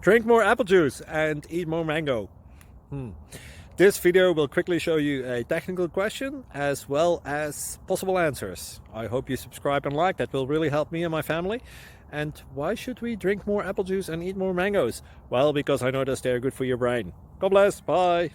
Drink more apple juice and eat more mango. This video will quickly show you a technical question as well as possible answers. I hope you subscribe and like, that will really help me and my family. And why should we drink more apple juice and eat more mangoes? Well, because I noticed they're good for your brain. God bless, bye!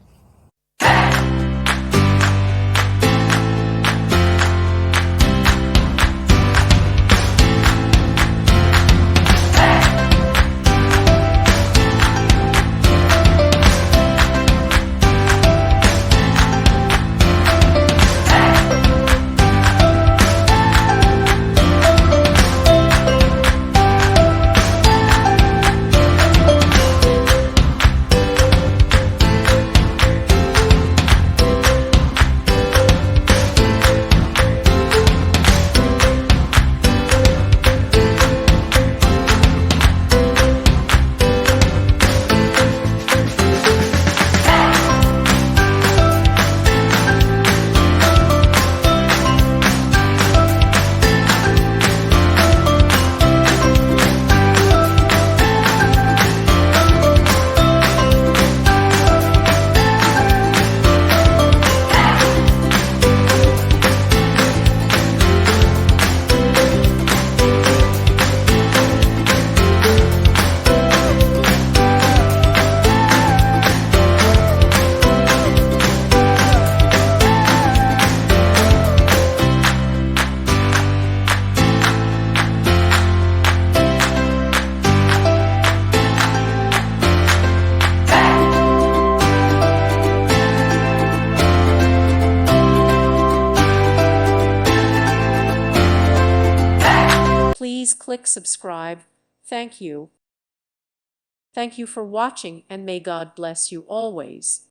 Please click subscribe. Thank you. Thank you for watching, and may God bless you always.